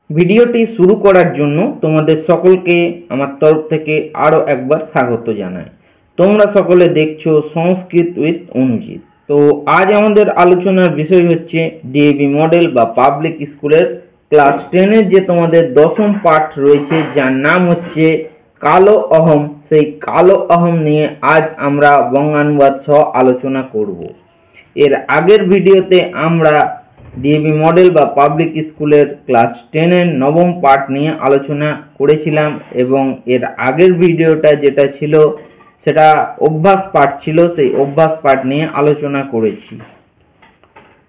ভিডিওটি শুরু করার জন্য তোমাদের সকলকে আমার তরফ থেকে আরও একবার স্বাগত জানাই। তোমরা সকলে দেখছো সংস্কৃত উইথ অনুজিৎ। তো আজ আমাদের আলোচনার বিষয় হচ্ছে ডিএভি মডেল বা পাবলিক স্কুলের ক্লাস 10-এর যে তোমাদের দশম পাঠ রয়েছে, যার নাম হচ্ছে কালো অহম। সেই কালো অহম নিয়ে আজ আমরা বঙ্গানুবাদ সহ আলোচনা করব। এর আগের ভিডিওতে আমরা ডিএভি মডেল বা পাবলিক স্কুলের ক্লাস 10-এর নবম পাঠ নিয়ে আলোচনা করেছিলাম এবং এর আগের ভিডিওটা যেটা ছিল সেটা অভ্যাস পাঠ ছিল, সেই অভ্যাস পাঠ নিয়ে আলোচনা করেছি।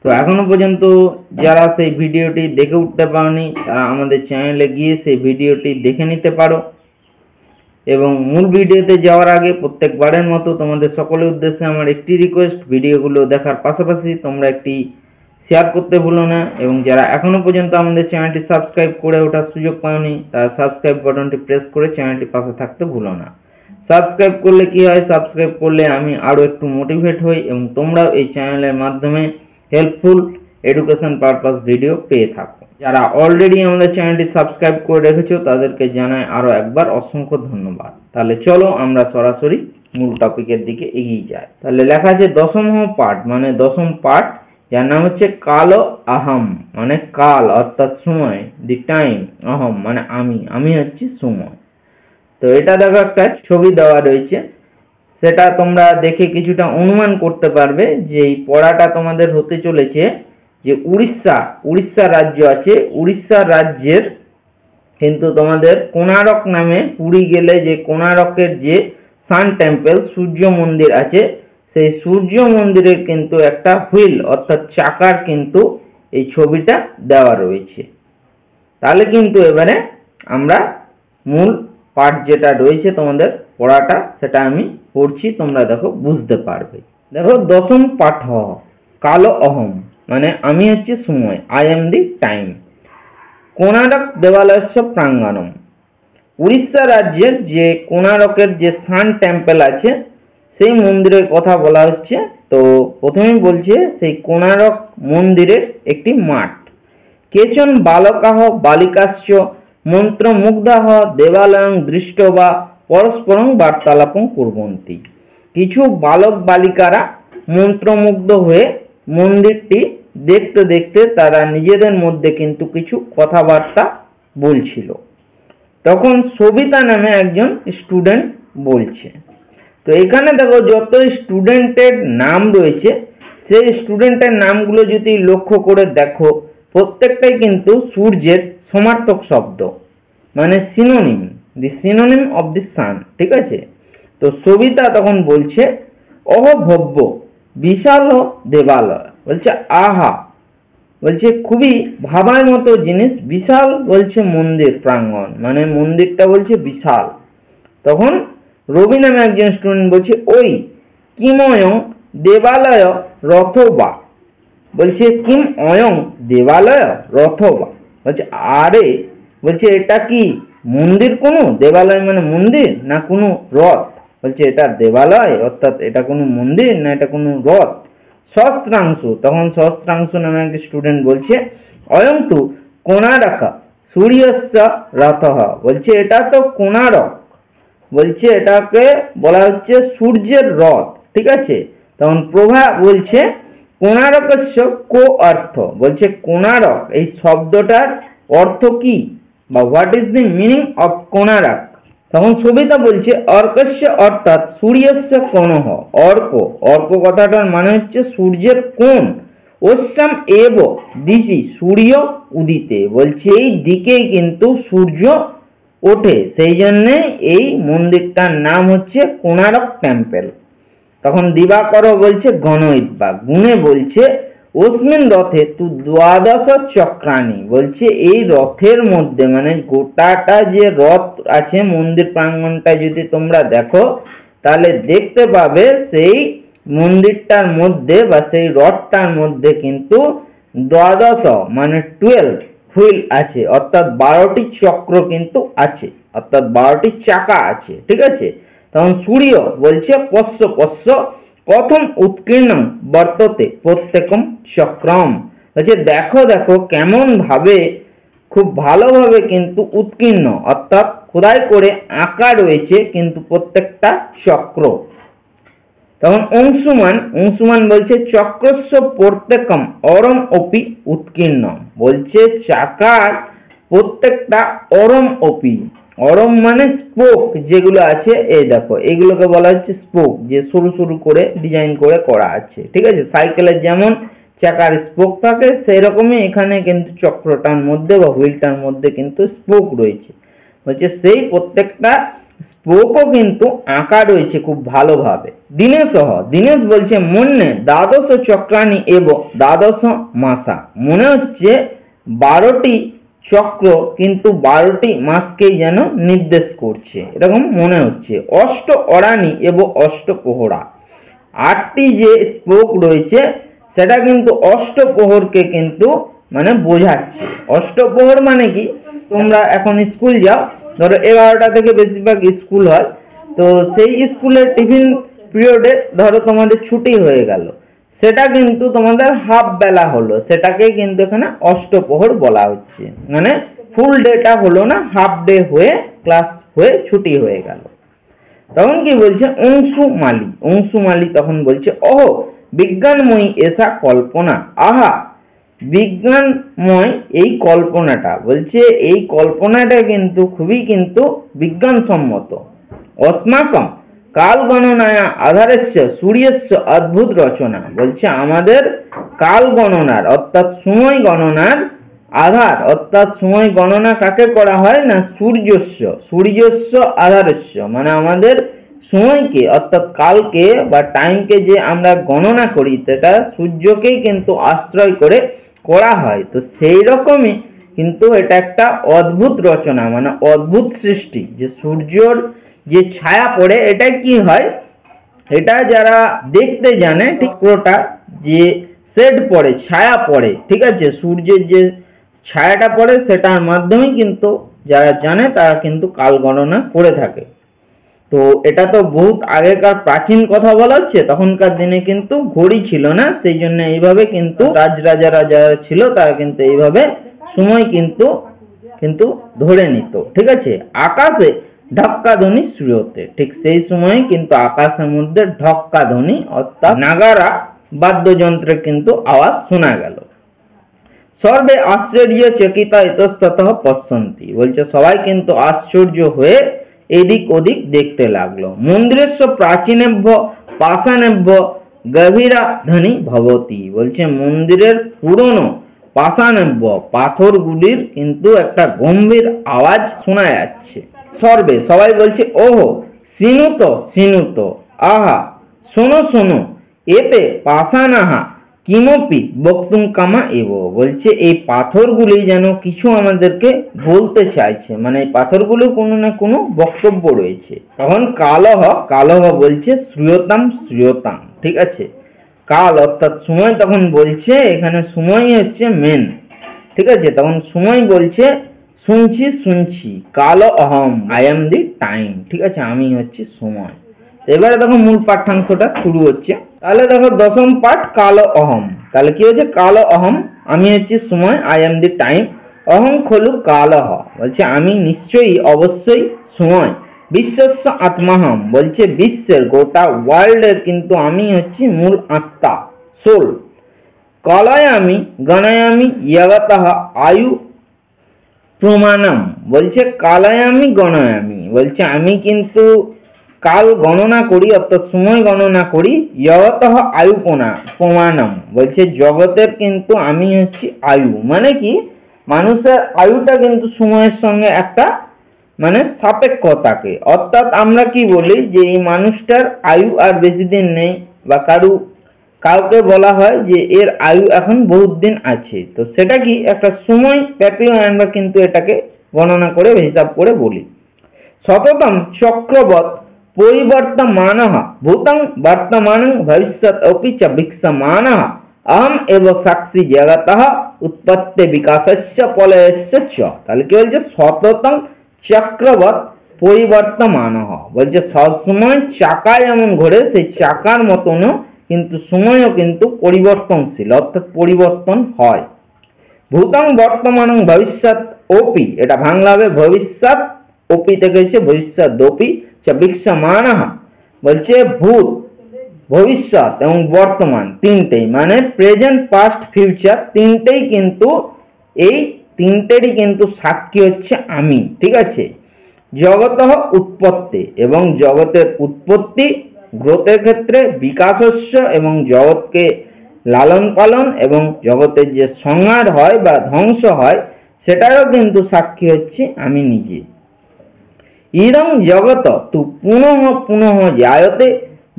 তো এখনো পর্যন্ত যারা সেই ভিডিওটি দেখে উঠতে পারোনি তারা আমাদের চ্যানেলে গিয়ে সেই ভিডিওটি দেখে নিতে পারো। এবং মূল ভিডিওতে যাওয়ার আগে প্রত্যেকবারের মতো তোমাদের সকলের উদ্দেশ্যে আমার একটি রিকোয়েস্ট, ভিডিওগুলো দেখার পাশাপাশি তোমরা একটি শেয়ার করতে ভুলো না, এবং যারা এখনো পর্যন্ত আমাদের চ্যানেলটি সাবস্ক্রাইব করে ওঠার সুযোগ পাওনি তারা সাবস্ক্রাইব বাটনটি প্রেস করে চ্যানেলটির পাশে থাকতে ভুলো না। সাবস্ক্রাইব করলে কি হয়, সাবস্ক্রাইব করলে আমি আরও একটু মোটিভেট হই এবং তোমরাও এই চ্যানেলের মাধ্যমে হেল্পফুল এডুকেশন পারপাস ভিডিও পেয়ে থাকো। যারা অলরেডি আমাদের চ্যানেলটি সাবস্ক্রাইব করে রেখেছো তাদেরকে জানাই আরও একবার অসংখ্য ধন্যবাদ। তাহলে চলো আমরা সরাসরি মূল টপিকের দিকে এগিয়ে যাই। তাহলে লেখা আছে দশম পাঠ, মানে দশম পাঠ, যার নাম হচ্ছে কালো আহম, মানে কাল অর্থাৎ সময়, দি টাইম, অহম মানে আমি হচ্ছে সময়। তো এটা দেখো একটা ছবি দেওয়া রয়েছে, সেটা তোমরা দেখে কিছুটা অনুমান করতে পারবে যে এই পড়াটা তোমাদের হতে চলেছে যে উড়িষ্যা রাজ্য আছে, উড়িষ্যা রাজ্যের কিন্তু তোমাদের কোণারক নামে, পুরী গেলে যে কোণারকের যে সান টেম্পল সূর্য মন্দির আছে, সেই সূর্য মন্দিরের কিন্তু একটা হুইল অর্থাৎ চাকার কিন্তু এই ছবিটা দেওয়া রয়েছে। তাহলে কিন্তু এবারে আমরা মূল পাঠ যেটা রয়েছে তোমাদের পড়াটা সেটা আমি পড়ছি, তোমরা দেখো বুঝতে পারবে। দেখো দশম পাঠ কালো অহম, মানে আমি হচ্ছে সময়, I am the time. Konark দেবালয়স্য প্রাঙ্গণম, উড়িষ্যা রাজ্যের যে কোণারকের যে সান টেম্পল আছে সেই মন্দিরের কথা বলা হচ্ছে। তো প্রথমেই বলছে সেই কোণারক মন্দিরের একটি মাঠ। কেচন বালকাহ বালিকাশ্চ মন্ত্রমুগ্ধাহ দেবালয়ং দৃষ্টবা পরস্পরং বার্তালাপং কুর্বন্তি। কিছু বালক বালিকারা মন্ত্রমুগ্ধ হয়ে মন্দিরটি দেখতে দেখতে তারা নিজেদের মধ্যে কিন্তু কিছু কথাবার্তা বলছিল। তখন সবিতা নামে একজন স্টুডেন্ট বলছে। তো এখানে দেখো যত স্টুডেন্টের নাম রয়েছে সেই স্টুডেন্টের নামগুলো যদি লক্ষ্য করে দেখো প্রত্যেকটাই কিন্তু সূর্যের সমার্থক শব্দ, মানে synonym, the synonym of the sun, ঠিক আছে। তো সবিতা তখন বলছে অহভব্য বিশাল দেবালয়, বলছে আহা, বলছে খুবই ভাবার মতো জিনিস, বিশাল বলছে মন্দির প্রাঙ্গণ, মানে মন্দিরটা বলছে বিশাল। তখন রবি নামে একজন স্টুডেন্ট বলছে ওই কিময়ং দেবালয় রথবা, বলছে কিম অয়ং দেবালয় রথবা, বলছে আরে, বলছে এটা কি মন্দির কোনো, দেবালয় মানে মন্দির, না কোনো রথ, বলছে এটা দেবালয় অর্থাৎ এটা কোনো মন্দির না এটা কোনো রথ। সহস্রাংশু, তখন সহস্রাংশু নামে একটা স্টুডেন্ট বলছে অয়ং তু কোণারক সূর্যস্য রথঃ, বলছে এটা তো কোণারক, বলছে এটাকে বলা হচ্ছে সূর্যের রথ, ঠিক আছে। তখন প্রভা বলছে কোণারকস্য কো অর্থ, বলছে কোণারক এই শব্দটার অর্থ কি, বা what is the meaning of Konark. তখন সবিতা বলছে অর্কস্য অর্থাৎ সূর্যস্য কোণঃ, অর্ক, অর্ক কথাটার মানে হচ্ছে সূর্যের কোণ, অস্যাম এব দিশি সূর্য উদিতে, বলছে এই দিকেই কিন্তু সূর্য ওঠে, সেই জন্যে এই মন্দিরটার নাম হচ্ছে কোণারক টেম্পল। তখন দিবাকর বলছে গণইদ্বা, গুণে বলছে অস্মিন রথে তু দ্বাদশ চক্রাণী, বলছে এই রথের মধ্যে, মানে গোটাটা যে রথ আছে মন্দির প্রাঙ্গণটা যদি তোমরা দেখো তাহলে দেখতে পাবে সেই মন্দিরটার মধ্যে বা সেই রথটার মধ্যে কিন্তু দ্বাদশ মানে 12 হুইল আছে, অর্থাৎ 12টি চক্র কিন্তু আছে, অর্থাৎ 12টি চাকা আছে, ঠিক আছে। তখন সূর্য বলছে পশ্য পশ্য প্রথম উৎকীর্ণম বর্ততে প্রত্যেকম চক্রম, বলছে দেখো দেখো কেমন ভাবে খুব ভালোভাবে কিন্তু উৎকীর্ণ অর্থাৎ খোদাই করে আঁকা রয়েছে কিন্তু প্রত্যেকটা চক্র। তখন অংশুমান বলছে চক্রস্য প্রত্যেকম অরম অপি উৎকীর্ণ, বলছে চাকার প্রত্যেকটা অরম অপি, অরম মানে স্পোক যেগুলো আছে, এই দেখো এগুলোকে বলা হচ্ছে স্পোক, যে সরু সরু করে ডিজাইন করে করা আছে। ঠিক আছে, সাইকেলের যেমন চাকার স্পোক থাকে সেই রকমই এখানে কিন্তু চক্রটার মধ্যে বা হুইলটার মধ্যে কিন্তু স্পোক রয়েছে। বলছে সেই প্রত্যেকটা স্পোকও কিন্তু আঁকা রয়েছে খুব ভালোভাবে। দীনেশ বলছে মনে দ্বাদশ চক্রানি এবং দ্বাদশ মাসা, মনে হচ্ছে 12টি চক্র কিন্তু 12টি মাসকেই যেন নির্দেশ করছে এরকম মনে হচ্ছে। অষ্ট অরানি এবং অষ্টপ্রহরা, 8টি যে স্পোক রয়েছে সেটা কিন্তু অষ্টপ্রহরকে কিন্তু মানে বোঝাচ্ছে। অষ্টপ্রহর মানে কি, তোমরা এখন স্কুল যাও, ধরো 11টা থেকে বেশিরভাগ স্কুল হয়, তো সেই স্কুলের টিফিন পিরিয়ডে ধরো তোমাদের ছুটি হয়ে গেল, সেটা কিন্তু তোমাদের হাফ বেলা হলো, সেটাকে কিন্তু এখানে অষ্টপ্রহর বলা হচ্ছে। মানে ফুল ডেটা হলো না, হাফ ডে হয়ে ক্লাস হয়ে ছুটি হয়ে গেল। তখন কি বলছে অংশুমালি তখন বলছে ওহ বিজ্ঞানময়ী এসা কল্পনা, আহা বিজ্ঞানময় এই কল্পনাটা, বলছে এই কল্পনাটা কিন্তু খুবই কিন্তু বিজ্ঞানসম্মত। অস্মাকম কাল গণনায় আধারেস্য সূর্যস্য অদ্ভুত রচনা, বলছে আমাদের কাল গণনার অর্থাৎ সময় গণনার আধার, অর্থাৎ সময় গণনা কাকে করা হয় না, সূর্যস্য আধারস্য, মানে আমাদের সময়কে অর্থাৎ কালকে বা টাইমকে যে আমরা গণনা করি সেটা সূর্যকেই কিন্তু আশ্রয় করে করা হয়। তো সেই রকমই কিন্তু এটা একটা অদ্ভুত রচনা, মানে অদ্ভুত সৃষ্টি, যে সূর্যর যে ছায়া পড়ে এটা কি হয়, এটা যারা দেখতে জানে ঠিক পুরোটা যে শেড পড়ে, ছায়া পড়ে, ঠিক আছে, সূর্যের যে ছায়াটা পড়ে সেটার মাধ্যমে কিন্তু যারা জানে তারা কিন্তু কাল গণনা করে থাকে। তো এটা তো বহুত আগেকার প্রাচীন কথা বলা হচ্ছে, তখনকার দিনে কিন্তু ঘড়ি ছিল না, সেই জন্য এইভাবে কিন্তু রাজরাজারা যারা ছিল তারা কিন্তু এইভাবে সময় কিন্তু কিন্তু ধরে নিত। ঠিক আছে, আকাশে ঢক্কা ধ্বনি শ্রুয়তে, ঠিক সেই সময় কিন্তু আকাশের মধ্যে ঢক্কা ধ্বনি অর্থাৎ নাগারা বাদ্যযন্ত্রের কিন্তু আওয়াজ শোনা গেল। সর্বে আশ্চর্য চকিতা ইতস্ততঃ পশ্যন্তি, বলছে সবাই কিন্তু আশ্চর্য হয়ে এদিক ওদিক দেখতে লাগলো। মন্দিরেস্য প্রাচীনেভ্য পাষাণেভ্য গভীরা ধ্বনি ভবতি, বলছে মন্দিরের পুরনো পাষাণেভ্য পাথরগুলির কিন্তু একটা গম্ভীর আওয়াজ শোনা যাচ্ছে। সর্বে সবাই বলছে ওহো সিনুত, আহা শোনো এতে পাষাণাহা কিমপি বক্তুম কামা এব, বলছে এই পাথরগুলি যেন কিছু আমাদেরকে বলতে চাইছে, মানে এই পাথরগুলো কোনো না কোনো বক্তব্য রয়েছে। তখন কালহ বলছে শ্রুয়তাম, ঠিক আছে, কাল অর্থাৎ সময় তখন বলছে, এখানে সময়ই হচ্ছে মেন। ঠিক আছে, তখন সময় বলছে শুনছি কাল অহম, আই এম দি টাইম, ঠিক আছে, আমি হচ্ছে সময়। এবারে দেখো মূল পাঠ্যাংশটা শুরু হচ্ছে। তাহলে দেখো দশম পাঠ কাল অহম, তাহলে কি হচ্ছে কাল অহম, আমি হচ্ছে সময়, আই এম দি টাইম। অহং খলু কালহ, বলছে আমি নিশ্চয়ই অবশ্যই সময়। বিশ্বস্য আত্মাহম, বলছে বিশ্বের গোটা ওয়ার্ল্ডের কিন্তু আমি হচ্ছে মূল আত্মা, সোল। কলয়ামি গণয়ামি ইয়াগতঃ আয়ু প্রমাণম, বলছে কালয়ামি গণয়ামি, বলছে আমি কিন্তু কাল গণনা করি অর্থাৎ সময় গণনা করি। ইয়তঃ আয়ু প্রমাণম, বলছে জগতের কিন্তু আমি হচ্ছি আয়ু, মানে কি মানুষের আয়ুটা কিন্তু সময়ের সঙ্গে একটা মানে সাপেক্ষতাকে, অর্থাৎ আমরা কি বলি যে এই মানুষটার আয়ু আর বেশি দিন নেই, বা কাউকে বলা হয় যে এর আয়ু এখন বহুত দিন আছে, তো সেটা কি একটা সময় ব্যাপী আমরা কিন্তু এটাকে গণনা করে হিসাব করে বলি। সততম চক্রবৎ পরিবর্তমানঃ ভূতং বর্তমানং ভবিষ্যৎ অপি চ বিক্ষমানঃ अहम एवं साक्षी जगतः उत्पत्ति विकासस्य प्रलयस्य च, তাহলে কি বলছে সততং চক্রবৎ পরিবর্তমানঃ, বলছে সব সময় চাকা যেমন ঘোরে সেই চাকার মতনও কিন্তু সময়ও কিন্তু পরিবর্তনশীল অর্থাৎ পরিবর্তন হয়। ভূতং বর্তমানং ভবিষ্যৎ ওপি, এটা বাংলা হবে ভবিষ্যৎ ওপি থেকে হচ্ছে ভবিষ্যৎ ওপি চ বিক্ষমানঃ, বলছে ভূত, ভবিষ্যৎ এবং বর্তমান তিনটেই, মানে প্রেজেন্ট পাস্ট ফিউচার তিনটেই কিন্তু, এই তিনটেরই কিন্তু সাক্ষী হচ্ছে আমি। ঠিক আছে। জগতঃ উৎপত্তি, এবং জগতের উৎপত্তি, গ্রোথের ক্ষেত্রে বিকাশস্য, এবং জগৎকে লালন পালন এবং জগতের যে সংহার হয় বা ধ্বংস হয় সেটারও কিন্তু সাক্ষী হচ্ছে আমি নিজে। ইদং জগত তু পুনঃ পুনঃ জায়তে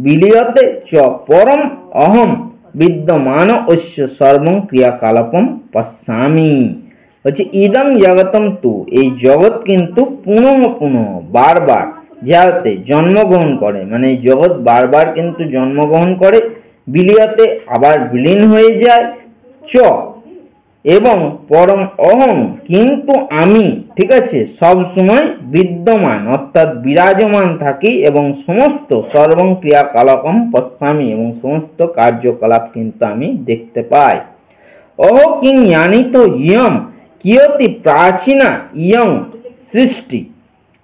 বিলীয়তে চ পরম অহম বিদ্যমান অস্য সর্বং ক্রিয়াকলাপম পশ্যামি। বলছে ইদং জগতম তু, এই জগৎ কিন্তু পুনঃ পুনঃ বারবার জায়তে জন্মগ্রহণ করে, মানে এই জগৎ বারবার কিন্তু জন্মগ্রহণ করে, বিলীয়তে আবার বিলীন হয়ে যায়, চ এবং পরম অহম কিন্তু আমি, ঠিক আছে, সব সময় বিদ্যমান অর্থাৎ বিরাজমান থাকি, এবং সমস্ত সর্বং ক্রিয়াকলাপম পশ্যামি, এবং সমস্ত কার্যকলাপ কিন্তু আমি দেখতে পাই। অহ কিং জানিত ইয়ম কিয়তি প্রাচীনা ইয়ং সৃষ্টি,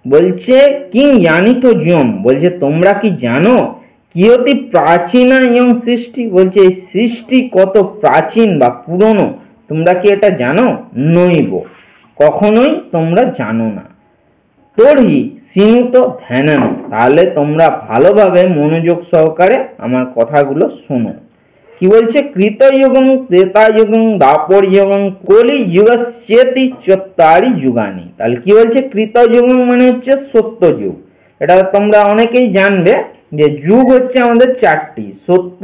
বলছে কিং জানিত ইয়ম, বলছে তোমরা কি জানো, কিয়তি প্রাচীনা ইয়ং সৃষ্টি, বলছে এই সৃষ্টি কত প্রাচীন বা পুরনো, তোমরা কি এটা জানো? নইব, কখনোই তোমরা জানো না। তর্হি সিনুত ধ্যানান, তাহলে তোমরা ভালোভাবে মনোযোগ সহকারে আমার কথাগুলো শোনো। কি বলছে? কৃতযুগং ত্রেতাযুগং দ্বাপর যুগং কলি যুগস্যেতি চত্বারি যুগানি। তাহলে কি বলছে? কৃতযুগং মানে হচ্ছে সত্য যুগ, এটা তোমরা অনেকেই জানবে যে যুগ হচ্ছে আমাদের চারটি, সত্য,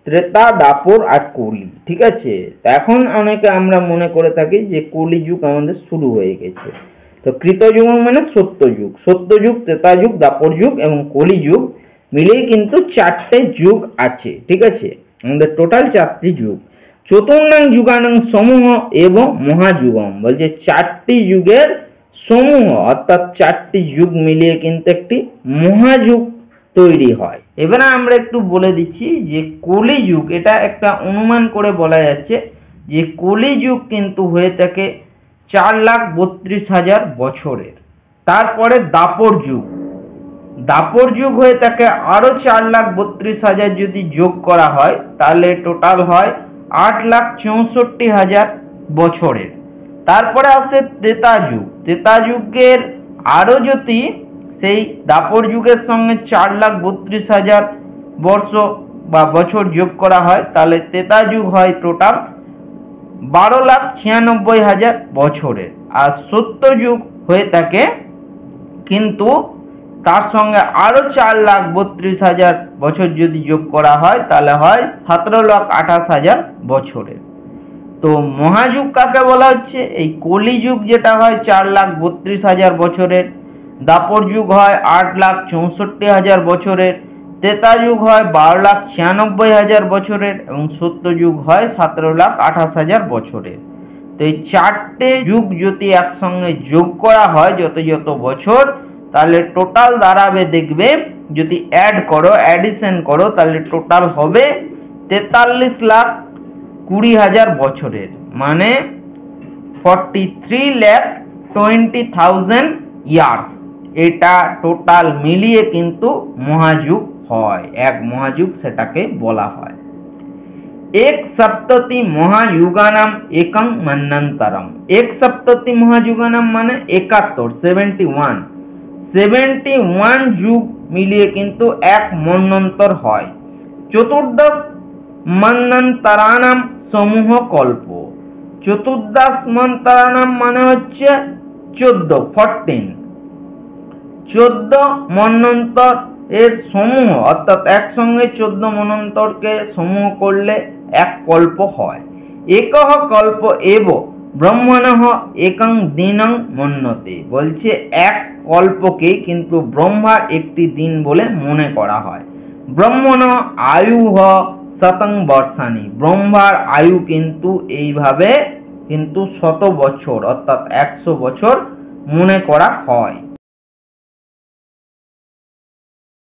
ত্রেতা, দাপর আর কলি। ঠিক আছে। এখন অনেকে আমরা মনে করে থাকি যে কলি যুগ আমাদের শুরু হয়ে গেছে। তো কৃতযুগ মানে সত্য যুগ, সত্য যুগ, ত্রেতা যুগ, দাপর যুগ এবং কলি যুগ মিলেই কিন্তু চারটে যুগ আছে। ঠিক আছে, আমাদের টোটাল চারটি যুগ। চতুর্ণাং যুগানাং সমূহ এবং মহাযুগম, বলছে চারটি যুগের সমূহ অর্থাৎ চারটি যুগ মিলিয়ে কিন্তু একটি মহাযুগ তৈরি হয়। এবারে আমরা একটু বলে দিচ্ছি যে কলিযুগ, এটা একটা অনুমান করে বলা যাচ্ছে যে কলিযুগ কিন্তু হয়ে থাকে 4,32,000 বছরের। তারপরে দাপর যুগ, দাপর যুগ হয়ে থাকে আরো 4,32,000 যদি যোগ করা হয় তাহলে টোটাল হয় 8,64,000 বছরের। তারপরে আসে ত্রেতা যুগ, ত্রেতা যুগের আরো যদি সেই দাপর যুগের সঙ্গে 4,32,000 বর্ষ বা বছর যোগ করা হয় তাহলে ত্রেতা যুগ হয় টোটাল 12,96,000 বছরের। আর সত্য যুগ হয়ে থাকে কিন্তু তার সঙ্গে আরো 4,32,000 বছর যদি যোগ করা হয় তাহলে হয় 17,28,000 বছরের। তো মহাযুগ কাকে বলা হচ্ছে? এই কলিযুগ যেটা হয় 4,32,000 বছরের, দাপর যুগ হয় 8,64,000 বছরের, ত্রেতা যুগ হয় 12,96,000 বছরের এবং সত্য যুগ হয় 17,28,000 বছরের। তো এই চারটে যুগ যদি একসঙ্গে যোগ করা হয় যত যত বছর, তাহলে টোটাল দাঁড়াবে, দেখবে যদি অ্যাডিশন করো তাহলে টোটাল হবে 43,20,000 বছরের, মানে 43,20,000 ইয়ার্স। এটা টোটাল মিলিয়ে কিন্তু মহাযুগ হয়, এক মহাযুগ সেটাকে বলা হয়। এক সপ্ততি মহাযুগানাম একং মন্বন্তরম, এক সপ্ততি মহাযুগানাম মানে 71, 71 যুগ মিলিয়ে কিন্তু এক মন্বন্তর হয়। চতুর্দশ মন্বন্তরানাম সমূহ কল্প, চতুর্দশ মন্বন্তরানাম মানে হচ্ছে 14 মন্বন্তর এর সমূহ, অর্থাৎ একসঙ্গে 14 মন্বন্তরকে সমূহ করলে এক কল্প হয়। একহ কল্প এব ব্রহ্মণঃ একং দিনং মন্যতে, বলছে এক কল্পকে কিন্তু ব্রহ্মার একটি দিন বলে মনে করা হয়। ব্রহ্মণ আয়ুহ শতং বর্ষানি, ব্রহ্মার আয়ু কিন্তু এইভাবে কিন্তু 100 বছর অর্থাৎ 100 বছর মনে করা হয়।